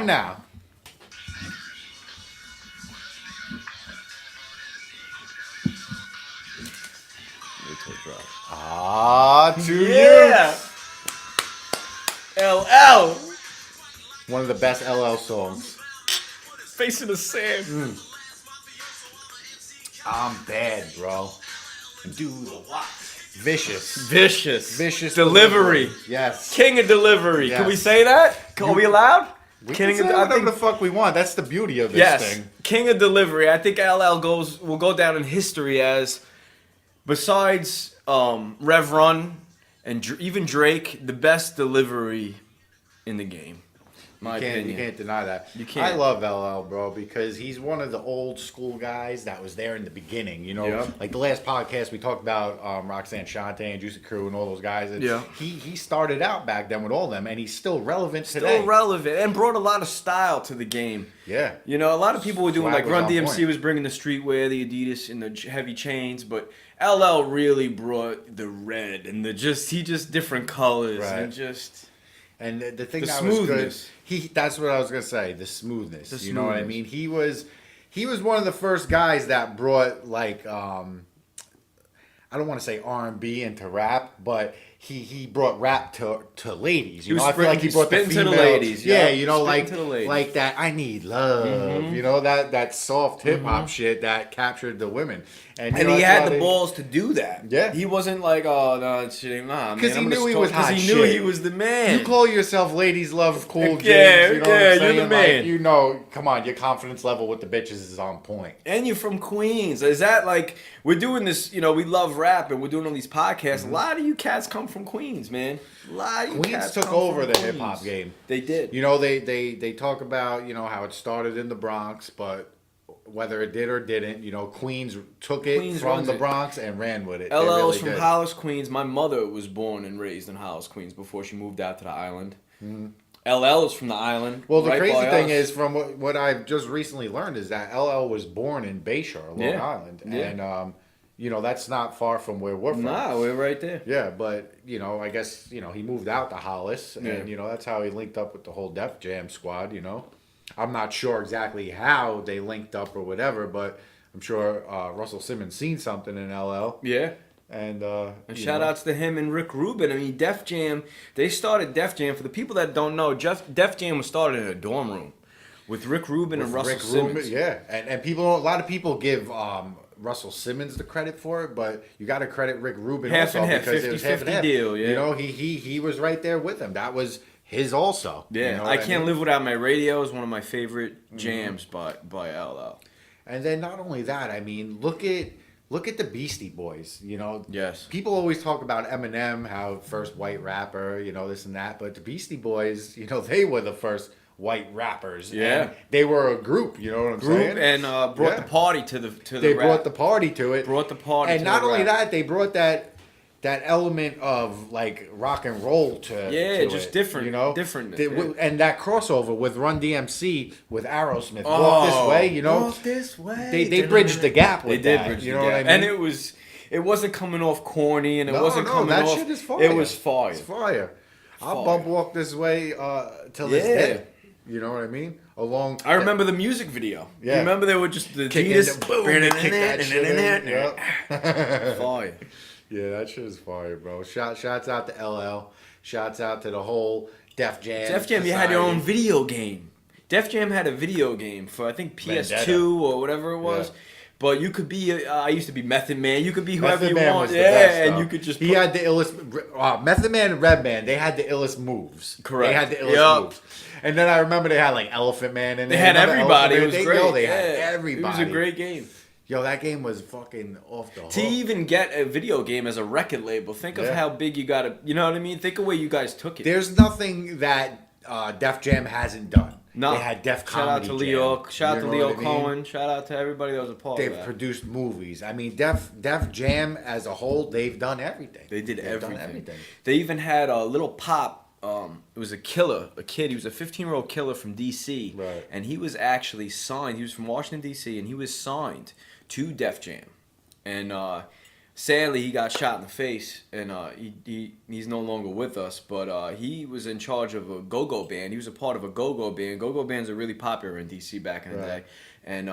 now. Ah, 2Yoots. LL. One of the best LL songs. Face in the sand. I'm bad, bro. Do the what? Vicious. Vicious delivery. Yes. King of delivery. Yes. Can we say that? Are we allowed? We can say whatever the fuck we want. That's the beauty of this thing. King of delivery. I think LL will go down in history as, besides Rev Run and even Drake, the best delivery in the game. My opinion. You can't deny that. You can't. I love LL, bro, because he's one of the old school guys that was there in the beginning. You know, Yep. like the last podcast we talked about Roxanne Shante and Juicy Crew and all those guys. And Yeah. He started out back then with all them, and he's still relevant today. Still relevant and brought a lot of style to the game. Yeah. You know, a lot of people were doing Swag like Run was on DMC point. was bringing the streetwear, the Adidas, and the heavy chains, but LL really brought the red and he just different colors Right. and just. And the thing The that was smoothness. good, that's what I was gonna say. The smoothness. The You know what I smoothness. mean? He was one of the first guys that brought like I don't want to say R&B into rap, but he brought rap to ladies. You know, I feel like he brought the spitting female, to the ladies. Yeah, you know, Spitting to the ladies. like that. I need love. You know, that soft hip hop shit that captured the women. And you know, he that's had why the they- balls to do that. Yeah. He wasn't like, oh, no, it's shit ain't nah. Because he knew he was hot Because he knew shit. he was the man. You call yourself ladies love cool James, Yeah, you know yeah, what I'm you're saying? the man. Like, you know, come on, your confidence level with the bitches is on point. And you're from Queens. Is that like, we're doing this, you know, we love rap and we're doing all these podcasts. A lot of you cats come from Queens, man. A lot of you Queens cats took come over from the Queens. hip hop game. They did. You know, they talk about, you know, how it started in the Bronx, but whether it did or didn't, you know, Queens took it Queens from runs the it. Bronx and ran with it. They LL's really from did. Hollis, Queens. My mother was born and raised in Hollis, Queens before she moved out to the island. LL is from the island. Well, the right crazy by thing us. is, from what I've just recently learned, is that LL was born in Bayshore, Long Yeah. Island. Yeah. And, you know, that's not far from where we're from. Nah, we're right there. Yeah, but, you know, I guess, you know, he moved out to Hollis, and, Yeah. you know, that's how he linked up with the whole Def Jam squad, you know. I'm not sure exactly how they linked up or whatever, but I'm sure Russell Simmons seen something in LL. Yeah. And, And shout outs to him and Rick Rubin. I mean, Def Jam, they started Def Jam. For the people that don't know, Def Jam was started in a dorm room with Rick Rubin and Russell Simmons. Yeah, and people, a lot of people give Russell Simmons the credit for it, but you got to credit Rick Rubin Half also and half, because it was half and 50-50 half. deal, yeah. You know, he was right there with him. That was his also. Yeah, You know I what Can't mean? Live Without My Radio is one of my favorite jams by LL. And then not only that, I mean, look at the Beastie Boys. You know, Yes. people always talk about Eminem, how first white rapper, you know, this and that, but the Beastie Boys, you know, they were the first white rappers. Yeah. And they were a group. You know what I'm saying? And brought Yeah. the party to the They rap. brought the party to it. Brought the party and to not the only rap. that, they brought that element of like rock and roll to Yeah, to just it, different- you know, differentness, The- yeah. and that crossover with Run DMC with Aerosmith, Walk This Way, you know, Walk This Way. they bridged the gap They with did that, bridge you the know what gap. I mean? And it wasn't coming off corny, and it No, wasn't no, coming that off. shit is fire. It was fire. It's fire. I'll Fire. bump Walk This Way till this Yeah. day. You know what I mean? Along. I remember the music video. Yeah. You remember they were just the Kicking Adidas the boom, kick that shit in. Yep. Fire. Yeah, that shit is fire, bro. Shouts out to LL. Shouts out to the whole Def Jam. Def Jam, you had your own society. video game. Def Jam had a video game for I think PS2 Vendetta. or whatever it was. Yeah. But you could be, I used to be Method Man. You could be whoever Method you Man want. was the Yeah, best, and though. you could just. He had the illest. Method Man and Redman, they had the illest moves. Correct. They had the illest Yup. moves. And then I remember they had like Elephant Man in They there. had Remember everybody. It Elephant was Man? great. Yo, they yeah. had everybody. It was a great game. Yo, that game was fucking off the hook. To even get a video game as a record label, think of Yeah. how big you gotta. You know what I mean? Think of where you guys took it. There's nothing that Def Jam hasn't done. No. They had Def Shout out Comedy to Leo. Jam. Shout out You to know Leo what I mean? Cohen. Shout out to everybody that was a part They've of that. produced movies. I mean, Def Jam as a whole, they've done everything. They did They've everything. done everything. They even had a little pop. It was a kid. He was a 15-year-old killer from D.C. Right. And he was actually signed. He was from Washington, D.C. and he was signed to Def Jam. And sadly, he got shot in the face, and he's no longer with us. But he was in charge of a go-go band. He was a part of a go-go band. Go-go bands are really popular in DC back in the day, and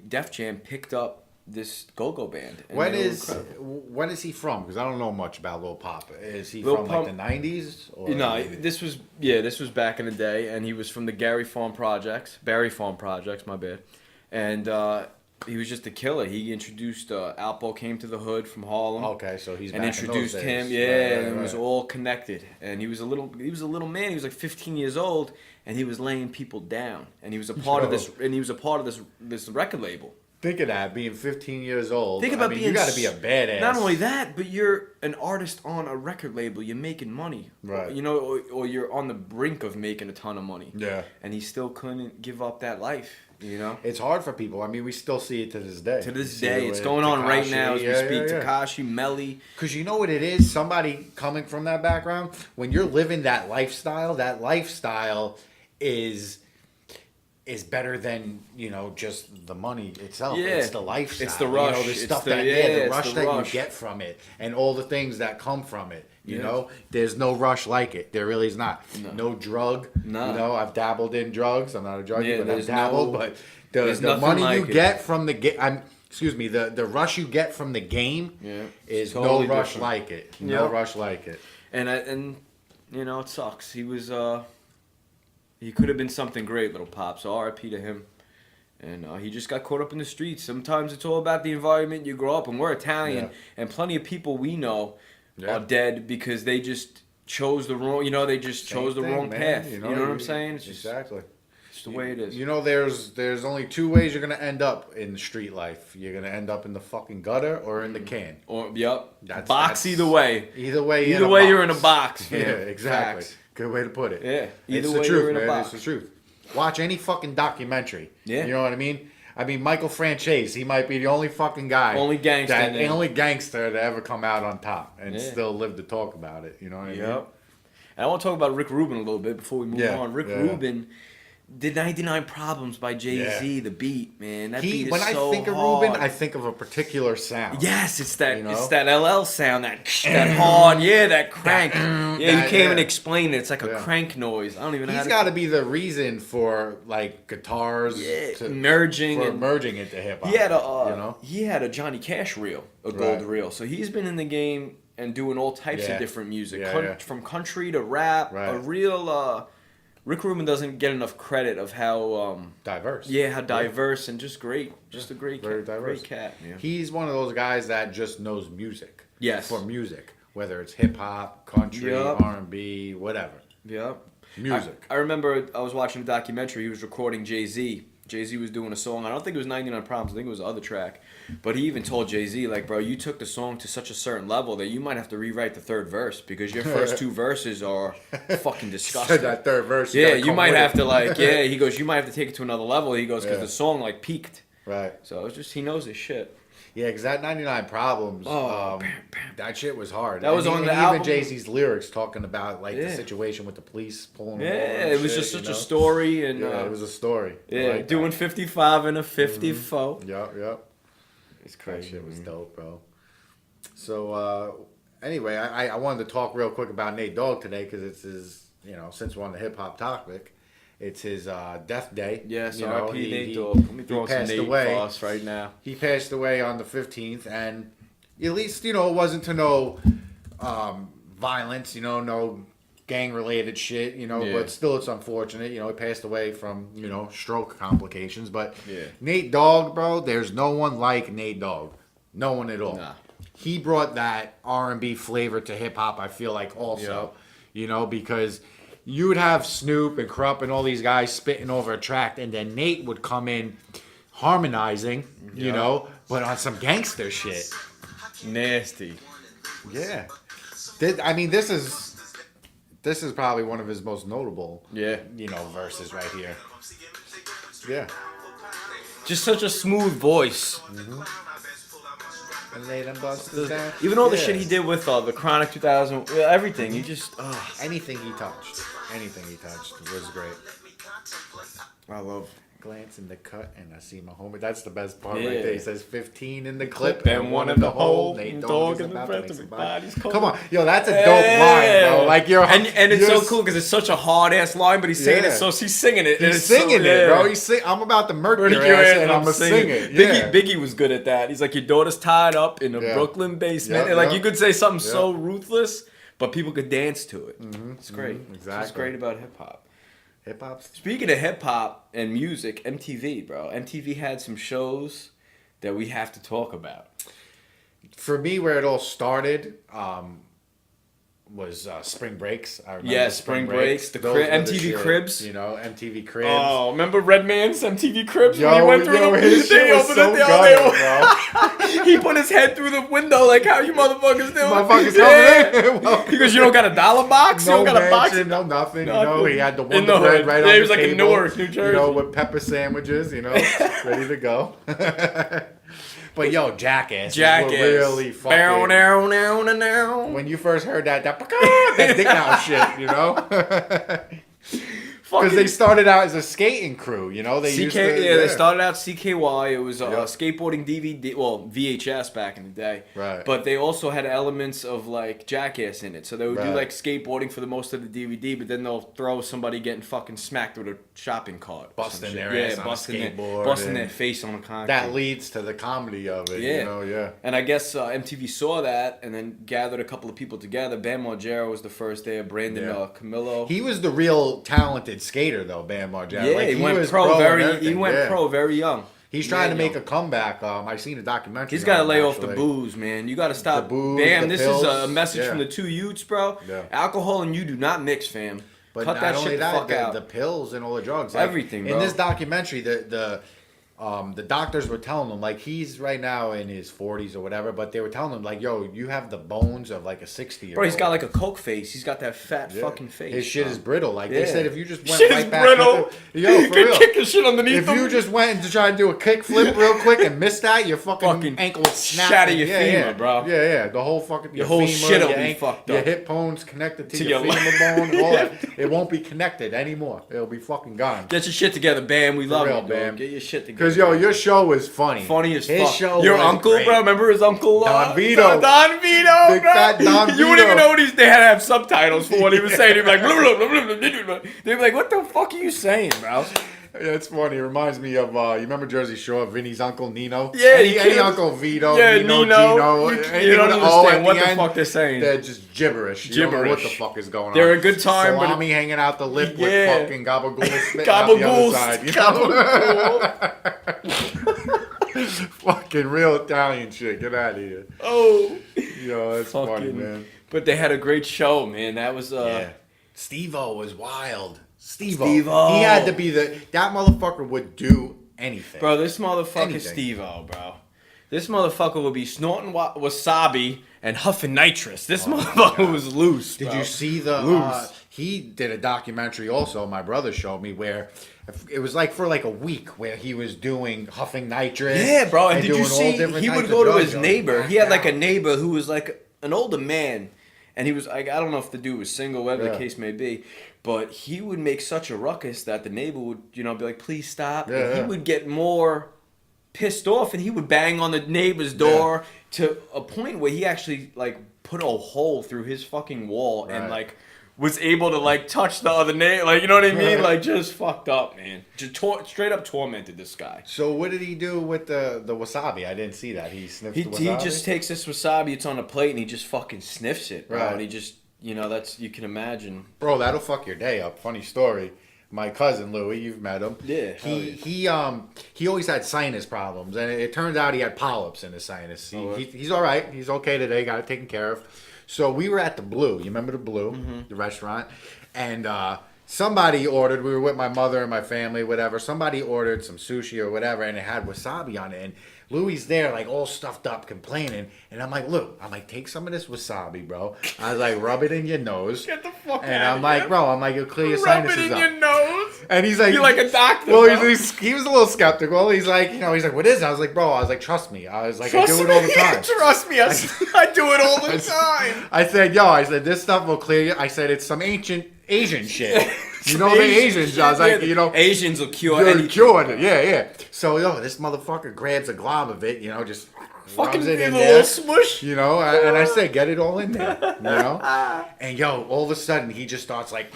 Def Jam picked up this go-go band. When is he from? Because I don't know much about Lil Pop. Is he from like the 90s? Or no, this was back in the day, and he was from the Barry Farm Projects, my bad, and he was just a killer. He introduced Alpo came to the hood from Harlem. Okay, so he's and back introduced in those him, days. and it was all connected. And he was a little man. He was like 15 years old, and he was laying people down. And he was a part of this. And he was a part of this record label. Think of that, being 15 years old. Think about being. You got to be a badass. Not only that, but you're an artist on a record label. You're making money, right? You know, or you're on the brink of making a ton of money. Yeah. And he still couldn't give up that life. You know, it's hard for people. I mean, we still see it to this day. To this day, it's going on right now as we speak. Tekashi, Melly. Because you know what it is? Somebody coming from that background, when you're living that lifestyle is better than, you know, just the money itself. Yeah. It's the lifestyle. It's the rush. You know, the stuff the rush that you get from it and all the things that come from it. You know, there's no rush like it. There really is not. No drug. No. You know, I've dabbled in drugs. I'm not a druggie, but I've dabbled. But the money you get from the game, the rush you get from the game is totally no rush different. Like it. No rush like it. And you know, it sucks. He was he could have been something great, Little Pop. So R.I.P. to him. And he just got caught up in the streets. Sometimes it's all about the environment you grow up in. We're Italian, and plenty of people we know are dead because they just chose the wrong. You know, they just chose the wrong path. You know what I'm saying? It's just, exactly. It's the way it is. You know, there's only two ways you're gonna end up in street life. You're gonna end up in the fucking gutter or in the can. Or box either way. Either way, you're in a box. Yeah, exactly. Facts. Good way to put it. Yeah. It's the truth, man. It's the truth. Watch any fucking documentary. Yeah. You know what I mean? I mean, Michael Franchese, he might be the only fucking guy. Only gangster to ever come out on top and still live to talk about it. You know what I mean? Yep. And I want to talk about Rick Rubin a little bit before we move on. Rick Rubin did 99 Problems by Jay-Z, the beat, man. That beat is when so I think of hard. Rubin, I think of a particular sound. Yes, it's that it's that LL sound, that hard, that crank. You can't even explain it. It's like a crank noise. I don't even know. He's got to be the reason for like guitars merging into hip hop. He had a Johnny Cash reel, a gold reel. So he's been in the game and doing all types of different music, from country to rap. A real Rick Rubin doesn't get enough credit of how diverse. Yeah, how diverse and just great, just a great cat. Yeah. He's one of those guys that just knows music. Yes. For music, whether it's hip hop, country, R&B, whatever. Yep. Music. I remember I was watching a documentary. He was recording Jay-Z. Jay-Z was doing a song. I don't think it was 99 Problems. I think it was the other track. But he even told Jay-Z, like, bro, you took the song to such a certain level that you might have to rewrite the third verse because your first two verses are fucking disgusting. That third verse. You might have to, he goes, you might have to take it to another level. He goes, because the song, peaked. Right. So it's just, he knows his shit. Yeah, because that 99 Problems, that shit was hard. That was on the album. Even Jay-Z's lyrics talking about, the situation with the police pulling him over. Yeah, it was just such a story. And, it was a story. Yeah, doing 55 and a 54. Yep. It's crazy. That shit was dope, bro. So, anyway, I wanted to talk real quick about Nate Dogg today because it's his, since we're on the hip-hop topic, it's his death day. Yes, R.I.P. Nate Dogg. Let me throw some Nate for us right now. He passed away on the 15th, and at least, it wasn't to no violence, no gang-related shit, but still it's unfortunate. He passed away from, stroke complications. But Nate Dogg, bro, there's no one like Nate Dogg. No one at all. Nah. He brought that R&B flavor to hip-hop, I feel like, also. Because you would have Snoop and Krupp and all these guys spitting over a track, and then Nate would come in harmonizing, but on some gangster shit. Nasty. Yeah. This is probably one of his most notable, verses right here. Yeah. Just such a smooth voice. Mm-hmm. Even all the shit he did with the Chronic 2000, everything. He just anything he touched was great. I love glance in the cut and I see my homie. That's the best part Yeah. right there. He says 15 in the clip and one in the hole. Nate Dogg is about to make some bodies. Come on, yo, that's a dope line, bro. Like you're and it's so cool because it's such a hard ass line, but he's saying it, so he's singing it. He's singing it, bro. I'm about to murder your ass and I'm gonna sing it. Yeah. Biggie was good at that. He's like, your daughter's tied up in a Brooklyn basement, and like you could say something so ruthless, but people could dance to it. It's great. Exactly. It's great about hip hop. Hip hop. Speaking of hip hop and music, MTV, bro. MTV had some shows that we have to talk about. For me, where it all started was Spring Breaks. I remember Spring Breaks. The MTV Cribs. You know, MTV Cribs. Oh, remember Redman's MTV Cribs? Yo, when he went through his shit was so gutted, bro. He put his head through the window like, how you motherfuckers doing? Motherfuckers coming in. Well, because you don't got a dollar box? No you don't got a box? No nothing. You know, he had the In Wonder the Bread hood. right Yeah, on he was the like table, in Newark, New Jersey. You know, with pepper sandwiches, you know, ready to go. But yo, Jackass. Were really fucking. When you first heard that dick out shit, you know? Because they started out as a skating crew, you know? They they started out CKY. It was skateboarding DVD, well, VHS back in the day. Right. But they also had elements of like Jackass in it. So they would do like skateboarding for the most of the DVD, but then they'll throw somebody getting fucking smacked with a shopping cart. Busting their ass on a skateboard. Busting their face on a concrete. That leads to the comedy of it, you know, And I guess MTV saw that and then gathered a couple of people together. Bam Margera was the first there. Brandon Camillo. He was the real talented skater though, Bam Margera. Yeah, like, he went pro very young. He's trying to make a comeback. I've seen a documentary. He's got to lay off the booze, man. You got to stop. The booze, Bam, the this pills. is a message from the 2Yoots, bro. Yeah. Alcohol and you do not mix, fam. But cut that shit the fuck out. The pills and all the drugs, like, everything, bro. In this documentary, the doctors were telling him, like, he's right now in his 40s or whatever, but they were telling him, like, yo, you have the bones of like a 60-year-old. Bro, he's got like a coke face. He's got that fat fucking face. His shit is brittle. Like they said, if you just went shit right is back, brittle. You could kick the shit underneath If you just went to try to do a kick flip real quick and missed that, your fucking ankle would snap. Shatter your femur, bro. Yeah. The whole fucking your whole femur, shit'll be fucked up. Your hip bone's connected to your femur bone. All that. It won't be connected anymore. It'll be fucking gone. Get your shit together, Bam. We love you, Bam. Get your shit together. Because yo, your show was funny. Funny as his fuck. Show your was uncle, great. bro. Remember his uncle? Don Vito. Don Vito, Big bro. fat Don Vito. You wouldn't even know what they had to have subtitles for what he was saying. He'd be like, blah, blah, blah, blah, blah, blah. They'd be like, what the fuck are you saying, bro? That's funny. It reminds me of, you remember Jersey Shore, Vinny's uncle Nino? Yeah, any Uncle Vito, Nino, Gino. You don't understand what the fuck they're saying. They're just gibberish. You don't know what the fuck is going on. They're a good time. Salami hanging out the lip with fucking gabagool spitting gabagool, out the other side. Fucking real Italian shit. Get out of here. Oh. Yo, that's funny, man. But they had a great show, man. That was... Steve-O was wild. Steve-O. Steve-O. He had to be that motherfucker would do anything. Bro, this motherfucker Steve-O, bro. This motherfucker would be snorting wasabi and huffing nitrous. This motherfucker was loose, bro. Did you see he did a documentary also, my brother showed me, where it was like for like a week where he was doing huffing nitrous. Yeah, bro. And did you see he would go to his neighbor. He had like a neighbor who was like an older man. And he was like, I don't know if the dude was single, whatever the case may be. But he would make such a ruckus that the neighbor would, be like, please stop. And he would get more pissed off and he would bang on the neighbor's door to a point where he actually like put a hole through his fucking wall and like was able to like touch the other neighbor, like, you know what I mean? Like, just fucked up, man. Just straight up tormented this guy. So what did he do with the wasabi? I didn't see that. He sniffed the wasabi? He just takes this wasabi, it's on a plate, and he just fucking sniffs it, bro. Right. And he just, that's, you can imagine. Bro, that'll fuck your day up. Funny story. My cousin Louie, you've met him. Yeah. He always had sinus problems, and it turns out he had polyps in his sinus. He's all right. He's okay today. Got it taken care of. So we were at the Blue. You remember the Blue, the restaurant? And somebody ordered. We were with my mother and my family, whatever. Somebody ordered some sushi or whatever, and it had wasabi on it. And Louie's there, like, all stuffed up, complaining. And I'm like, Lou, take some of this wasabi, bro. I was like, rub it in your nose. Get the fuck and out I'm like, bro, you'll clear your rub sinuses it in up. your nose? And he's like, you're like a doctor. Well, he was a little skeptical. He's like, what is it? I was like, bro, trust me. I was like, I do it all the time. Trust me, I do it all the time. I said, this stuff will clear you. I said, it's some ancient Asian shit. You know the Asians. I was like, you know, Asians will cure you're anything. cured it. Yeah. So this motherfucker grabs a glob of it, you know, just Fucking rubs it in a there. little smush. You know, and I said, get it all in there. You know, and all of a sudden he just starts like.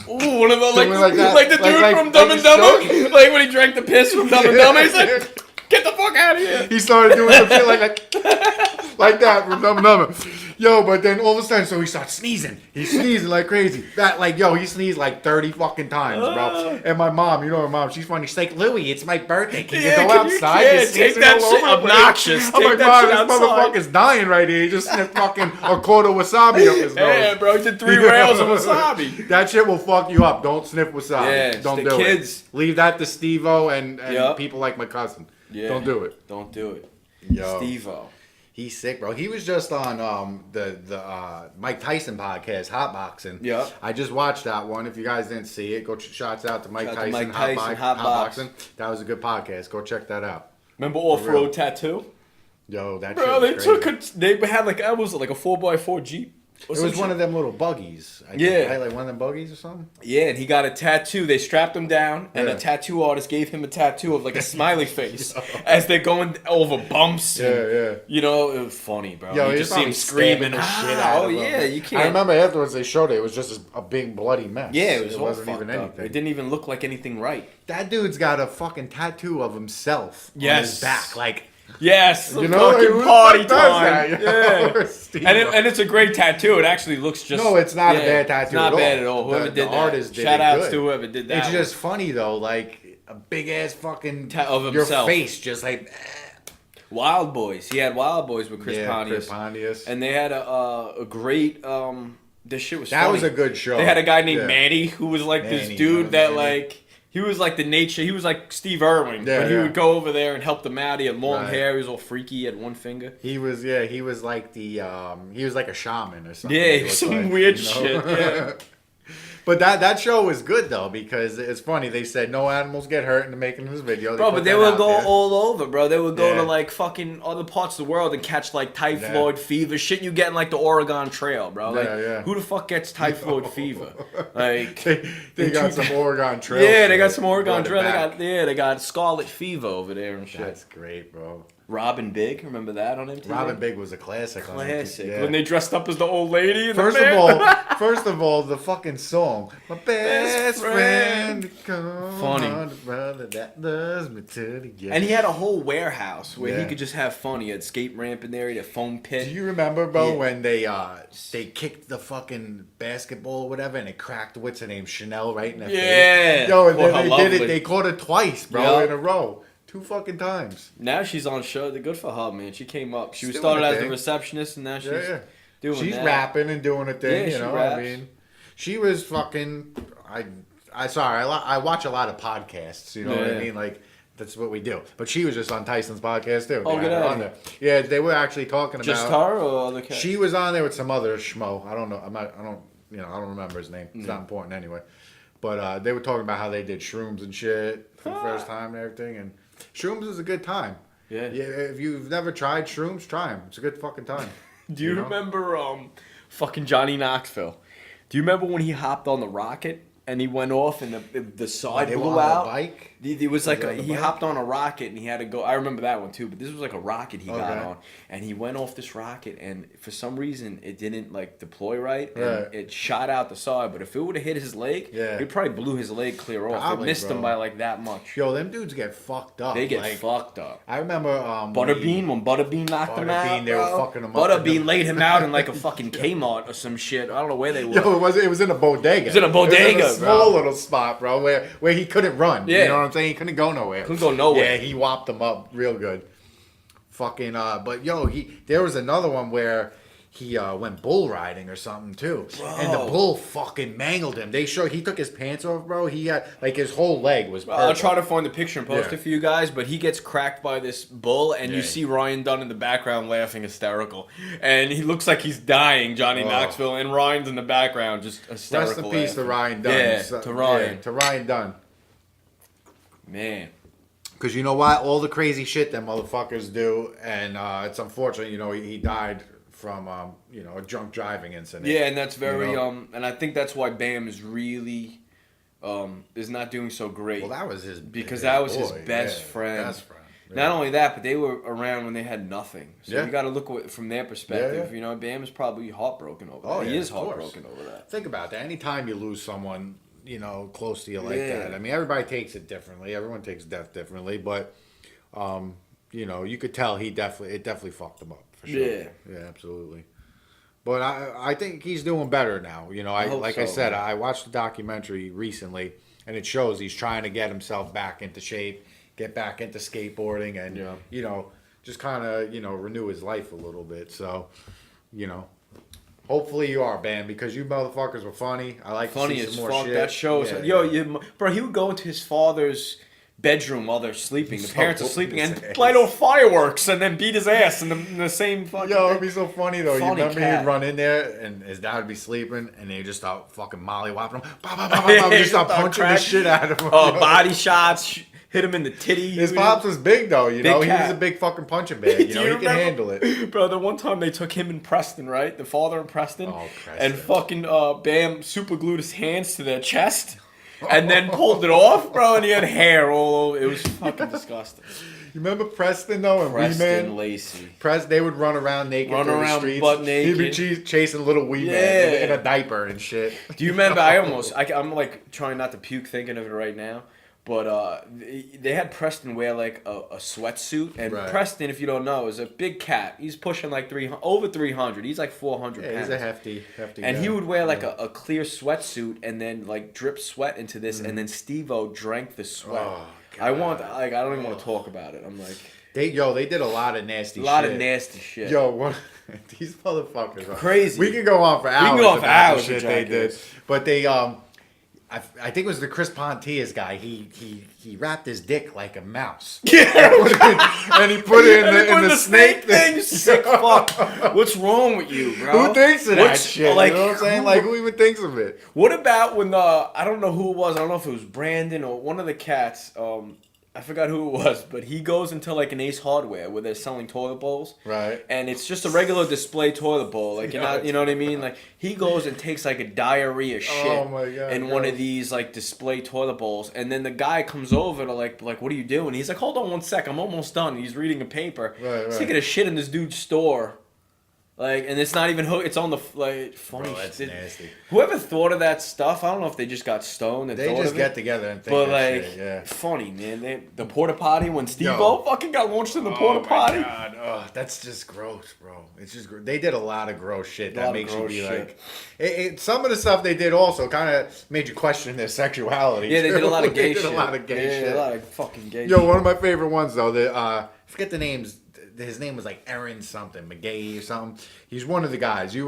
Ooh, one of the Like that. like the dude from Dumb and Dumber, like when he drank the piss from Dumb and Dumber. He's like, "Get the fuck out of here!" He started doing some shit like that from Dumb and Dumber. Yo, but then all of a sudden, so he starts sneezing. He's sneezing like crazy. He sneezed like 30 fucking times, bro. And my mom, you know her mom, she's funny. She's like, Louie, it's my birthday. Can you go outside? You're take sneezing that all shit over the place." obnoxious. I'm Take like, that Mom, shit this outside. motherfucker's dying right here. He just sniffed fucking a quarter wasabi up his nose. Yeah, bro, he did 3 rails of wasabi. That shit will fuck you up. Don't sniff wasabi. Yeah, Don't the do kids. it. Leave that to Steve-O and Yep. people like my cousin. Yeah. Don't do it. Don't do it. Yo. Steve-O. He's sick, bro. He was just on the Mike Tyson podcast, Hot Boxing. Yeah. I just watched that one. If you guys didn't see it, go shots out to Mike Shout out to Tyson, Mike Tyson, Hot Hot Box. Boxing. That was a good podcast. Go check that out. Remember real. Off-Road Tattoo? Yo, that Bro, they shit was crazy. they had like, was it like a 4x4 Jeep? It was one of them little buggies. I think, Yeah. right? Like one of them buggies or something. Yeah, and he got a tattoo. They strapped him down, and Yeah. a tattoo artist gave him a tattoo of like a smiley face as they're going over bumps. And, Yeah. You know, it was funny, bro. Yo, you he's just see him probably screaming. stabbing the shit out Oh of him. yeah, you can't. I remember afterwards they showed it. It was just a big bloody mess. Yeah, it was all wasn't fucked even up. anything. It didn't even look like anything right. That dude's got a fucking tattoo of himself on Yes. his back. Like, Yes, you know, fucking who the party fuck does time. that, you know? Yeah, Steve. and it's a great tattoo. It actually looks just. No, it's not a bad tattoo It's not at all. bad at all. Whoever The did that, artist did shout it outs good. to whoever did that. It's one. just funny though, like a big ass fucking Of your himself. face, just like Wild Boys. He had Wild Boys with Chris yeah, Pontius. Chris Pontius. And they had a great this shit was That funny. was a good show. They had a guy named Yeah. Manny who was like this Manny, dude that Manny. like he was like the nature. He was like Steve Irwin, Yeah, but he yeah. would go over there and help them out. He had long Right. hair. He was all freaky. He had one finger. He was like he was like a shaman or something. Yeah, it looked some like, weird you know? shit. Yeah. But that show was good though because it's funny. They said no animals get hurt in the making of this video. Bro, put but they that would out go there. all over, bro. They would go Yeah. to like fucking other parts of the world and catch like typhoid fever, shit you get in like the Oregon Trail, bro. Like, Yeah. who the fuck gets typhoid fever? Like, They got some Oregon Trail. yeah, they shit. got some Oregon Brought it Trail. back. They got scarlet fever over there and shit. That's great, bro. Robin Big, remember that on MTV? Robin Big was a classic. Classic. Yeah. When they dressed up as the old lady. And First the of all, the fucking song. My best friend, come Funny. on, brother that loves me to the end. and he had a whole warehouse where he Yeah. could just have fun. He had skate ramp in there. He had a foam pit. Do you remember, bro, Yeah. when they kicked the fucking basketball or whatever and it cracked what's her name, Chanel, right in the Yeah. face? Yo, and Well, then they how did it. lovely. They caught it twice, bro, Yup. in a row. 2 fucking times. Now she's on show. Good for her, man. She came up. She She's doing started her as the thing. receptionist, and now she's Yeah. doing She's that. rapping and doing a thing, Yeah, you she know. raps. I mean, she was fucking. I watch a lot of podcasts. You know what I Yeah. mean? Like that's what we do. But she was just on Tyson's podcast too. Oh, They get had her out on of there. Yeah, they were actually talking Just about. her or other cats? She was on there with some other schmo. I don't know. I don't remember his name. It's not important anyway. But they were talking about how they did shrooms and shit for the first time and everything. And shrooms is a good time. Yeah. If you've never tried shrooms, try them. It's a good fucking time. Do you know? remember fucking Johnny Knoxville? Do you remember when he hopped on the rocket and he went off and the side They were blew on out? a bike. It was like Was it on the he bike? hopped on a rocket and he had to go. I remember that one too, but this was like a rocket he got Okay. on, and he went off this rocket, and for some reason it didn't like deploy right, and Right. it shot out the side. But if it would have hit his leg, Yeah. it probably blew his leg clear off. Probably, it missed him bro. by like that much. Yo, them dudes get fucked up. They get like, fucked up. I remember Butterbean, when Butterbean knocked him out, Butterbean, they were bro. fucking him up. Butterbean laid him out in like a fucking Kmart or some shit. I don't know where they were. Yo, it was in a bodega. It was in a bodega, It was in a small bro. little spot, bro, where he couldn't run. Yeah. You know what I'm saying? He couldn't go nowhere. Couldn't go nowhere. Yeah, he whopped him up real good. Fucking but yo, there was another one where he went bull riding or something too. And the Bro. bull fucking mangled him. He took his pants off, bro. He had like his whole leg was I'll purple. try to find the picture and post Yeah. it for you guys, but he gets cracked by this bull, and you Yeah. see Ryan Dunn in the background laughing hysterical. And he looks like he's dying, Johnny Oh. Knoxville, and Ryan's in the background just hysterical. Rest in peace to laughing. Ryan Dunn. Yeah, So- to Ryan. Yeah, to Ryan Dunn. Man. Because you know what? All the crazy shit that motherfuckers do, and it's unfortunate, you know, he died a drunk driving incident. Yeah, and that's very You know? and I think that's why Bam is really is not doing so great. Well, that was his his best friend. Best friend. Yeah. Not only that, but they were around when they had nothing. So Yeah. you got to look from their perspective. Yeah. You know, Bam is probably heartbroken over that. Oh, He yeah, is of course. heartbroken over that. Think about that. Anytime you lose someone, close to you like Yeah. that. I mean, everybody takes it differently. Everyone takes death differently, but you could tell it definitely fucked him up for sure. Yeah. Yeah, absolutely. But I think he's doing better now. I hope so, I said, man. I watched the documentary recently, and it shows he's trying to get himself back into shape, get back into skateboarding, and just kind of renew his life a little bit. So, hopefully you are, Bam, because you motherfuckers were funny. I like Funny to see as some more fuck. shit. That shows. Yeah, Bro, he would go into his father's bedroom while they're sleeping. The So parents are whoop sleeping his and ass. light off fireworks and then beat his ass in the same fucking. Yo, thing. it'd be so funny though. Funny You remember cat. he'd run in there and his dad would be sleeping and they'd just start fucking mollywhopping him. Bah, bah, bah, bah, bah, just start punching the shit out of him. Body shots, hit him in the titty. His pops was big though, Big He was cat. a big fucking punching bag. Do He you can remember? handle it. Bro, the one time they took him and Preston, right? The father and Preston. Oh, Preston. And fucking Bam super glued his hands to their chest and then pulled it off, bro, and he had hair all over. It was fucking disgusting. You remember Preston though and Wee Preston Man? Lacey. They would run around naked Run through around the streets. butt He'd be naked. chasing little Wee Yeah. Man in a diaper and shit. Do you remember? I'm like trying not to puke thinking of it right now. But they had Preston wear like a sweatsuit, and Right. Preston, if you don't know, is a big cat. He's pushing like over 300. He's like 400 Yeah, pounds. he's a hefty And guy. he would wear like a clear sweatsuit and then like drip sweat into this, and then Steve-O drank the sweat. Oh, I don't even want to talk about it. I'm like They did a lot of nasty a shit. lot of nasty shit. Yo, these motherfuckers are Crazy. We can go on for hours. can go on for about the hours shit with they did. Jackass. But they I think it was the Chris Pontius guy. He wrapped his dick like a mouse. And he put it in the snake thing. You sick fuck. What's wrong with you, bro? Who thinks of that What's- shit? like, you know what I'm saying? Like, who even thinks of it? What about when I don't know who it was. I don't know if it was Brandon or one of the cats. I forgot who it was, but he goes into like an Ace Hardware where they're selling toilet bowls. Right. And it's just a regular display toilet bowl. Like you know what I mean? Like he goes and takes like a diarrhea shit Oh my God, in one gross. of these like display toilet bowls, and then the guy comes over to like what are you doing? He's like, hold on one sec, I'm almost done. He's reading a paper. Right, He's right. taking a shit in this dude's store. Like, and it's not even hooked. It's on the like funny. Bro, that's shit. nasty. Whoever thought of that stuff, I don't know if they just got stoned and They thought just of get it. together and think But that like, shit, yeah. funny man. The porta potty when Steve-O Yo. fucking got launched in the Oh porta my potty. God. Oh, that's just gross, bro. It's just they did a lot of gross shit lot that of makes you gross be shit. like. Some of the stuff they did also kind of made you question their sexuality. Yeah, they did a lot of They gay did shit. a lot of gay yeah, shit. a lot of fucking gay Yo, shit. one of my favorite ones though. I forget the names. His name was like Aaron something, McGay or something. He's one of the guys. He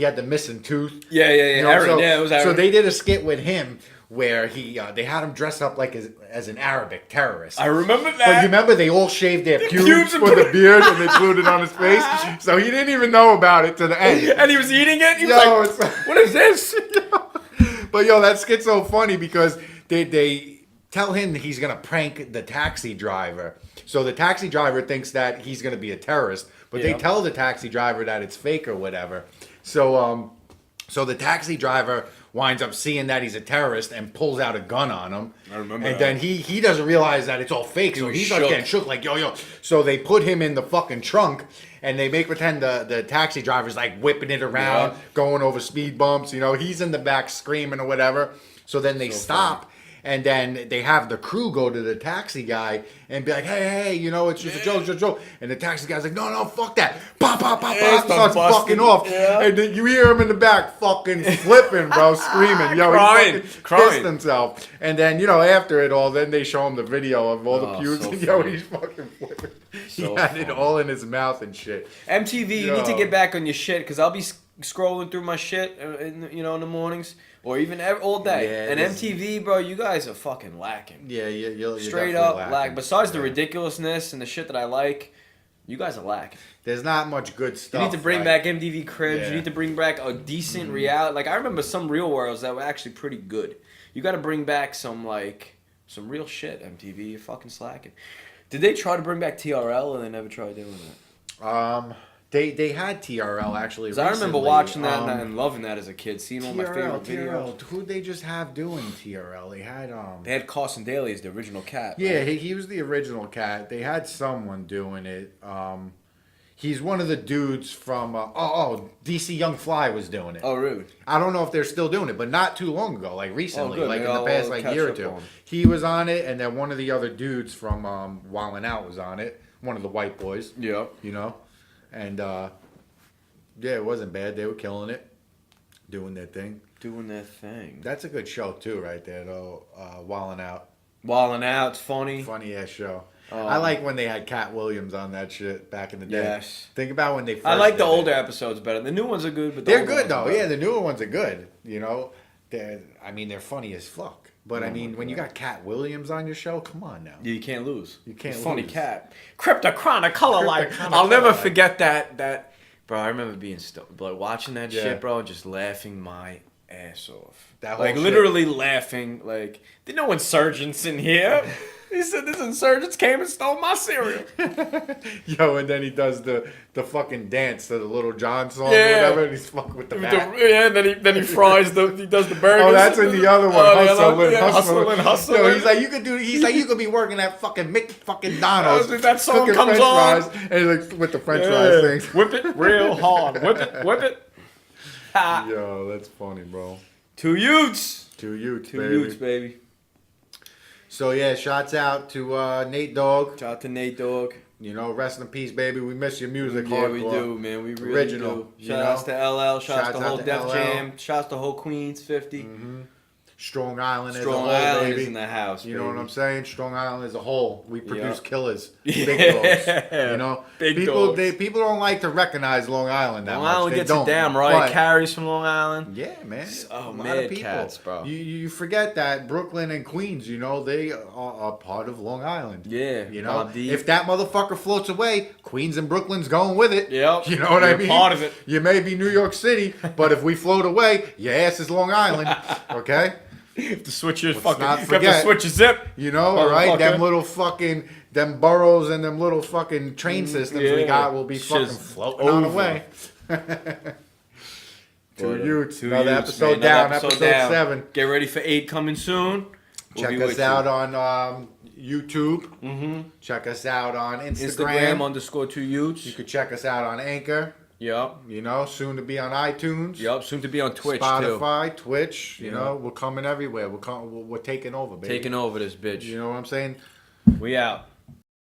had the missing tooth. Yeah. You know, Aaron, so, it was Aaron. So they did a skit with him where they had him dressed up like as an Arabic terrorist. I remember that. But you remember they all shaved their pubes pubes and with put a beard and they glued it on his face. So he didn't even know about it to the end. and he was eating it. He was Yo, like, it's- "What is this?" But yo, that skit's so funny because they tell him that he's gonna prank the taxi driver. So the taxi driver thinks that he's gonna be a terrorist, but they Yeah. tell the taxi driver that it's fake or whatever. So the taxi driver winds up seeing that he's a terrorist and pulls out a gun on him. I remember And that. then he doesn't realize that it's all fake, so was he's like shook. getting shook like yo. So they put him in the fucking trunk and they make pretend the taxi driver's like whipping it around, Yeah. going over speed bumps. He's in the back screaming or whatever. So then they stop. And then they have the crew go to the taxi guy and be like, hey, it's just a joke, just a joke. And the taxi guy's like, no, fuck that. Pop, pop, pop, Yeah, pop. Starts busting. fucking off. Yeah. And then you hear him in the back fucking flipping, bro, screaming. Yo, Crying, he fucking crying. pissed himself. And then, after it all, then they show him the video of all the Oh, pubes. so And yo, funny. he's fucking flipping. So he had it funny. all in his mouth and shit. MTV, you need to Yo. get back on your shit because I'll be scrolling through my shit, in the mornings or even all day. Yeah, and this- MTV, bro, you guys are fucking lacking. Yeah, you're Straight definitely up lacking. Besides the Yeah. ridiculousness and the shit that I like, you guys are lacking. There's not much good You stuff. need to bring like- back MTV Cribs. Yeah. Mm-hmm. You need to bring back a decent reality. Like I remember some Real Worlds that were actually pretty good. You got to bring back some real shit. MTV, you're fucking slacking. Did they try to bring back TRL and they never tried doing that? They had TRL actually. 'Cause I remember recently. watching that and loving that as a kid, seeing all my favorite videos. TRL. Who'd they just have doing TRL? They had Carson Daly as the original cat. Yeah, right? he was the original cat. They had someone doing it. He's one of the dudes from DC Young Fly was doing it. Oh, really? I don't know if they're still doing it, but not too long ago, like recently, good. like Maybe in the I'll past like catch year or up two. on. He was on it, and then one of the other dudes from Wildin' Out was on it. One of the white boys. Yeah. You know, and yeah, it wasn't bad. They were killing it, doing their thing. Doing their thing. That's a good show too, right there though. Wildin' Out, Wildin' Out, it's funny. funny ass show. I like when they had Cat Williams on that shit back in the day. Yes. Think about when they first I like the did older it. episodes better. The new ones are good, but the They're older good ones are though. better. Yeah, the newer ones are good. You know, they're funny as fuck. But I mean, when you got Cat Williams on your show, come on now. Yeah, you can't lose. You can't Funny lose. cat. Cryptochronic color light. Cryptochronic I'll never color light. forget that. Bro, I remember being like watching that Yeah. shit, bro, just laughing my ass off. That whole Like shit. literally laughing. Like, there's no insurgents in here. He said this insurgents came and stole my cereal. Yo, and then he does the fucking dance to the Little John song or Yeah. whatever, and he's fucking with the bat. Yeah, and then he fries he does the burgers. Oh, that's in the other one. Hustle and hustle. Yo, he's like, you could be working at fucking fucking Donald's. That song cooking comes French on. fries, and he's like with the French fries things. Whip it real hard. Whip it. Ha. Yo, that's funny, bro. 2Yoots. 2Yoots, Two baby. Utes, baby. So yeah, shouts out to Nate Dogg. Shout out to Nate Dogg. You know, rest in peace, baby. We miss your music. Yeah, hardcore. we do, man. We really Original, do. you Shout outs know? to LL. Shout outs Shouts to out whole to Def LL. Jam. Shout outs to whole Queens 50. Strong Island as a Strong whole, Island baby. is in the house. You know what baby. I'm saying? Strong Island as a whole. We produce Yep. killers. Yeah. Big dogs. You know? Big people dogs. people don't like to recognize Long Island that Long much. Island They gets don't. it down, right? But- Carries from Long Island. Yeah, man. Oh, A lot mad of people. cats, bro. You forget that Brooklyn and Queens, you know, they are part of Long Island. Yeah. You know, Mobb Deep. if that motherfucker floats away, Queens and Brooklyn's going with it. Yep. You know what I You're mean? part of it. You may be New York City, but if we float away, your ass is Long Island. Okay? You have to switch your not fucking. You have to forget. switch your zip. You know, all right? Them Motherfucker. little fucking, them boroughs and them little fucking train systems we yeah. got will be Shit's fucking floating on over. away. Two Utes. Another Utes, episode man. down, Another episode down. 7. Get ready for 8 coming soon. We'll Check be us with out you. on YouTube. Mm-hmm. Check us out on Instagram Instagram. _ 2Yoots. You could check us out on Anchor. Yup. You know, soon to be on iTunes. Yup. Soon to be on Twitch too. Spotify, Twitch. You Yeah. know, we're coming everywhere. We're taking over, baby. Taking over this bitch. You know what I'm saying? We out.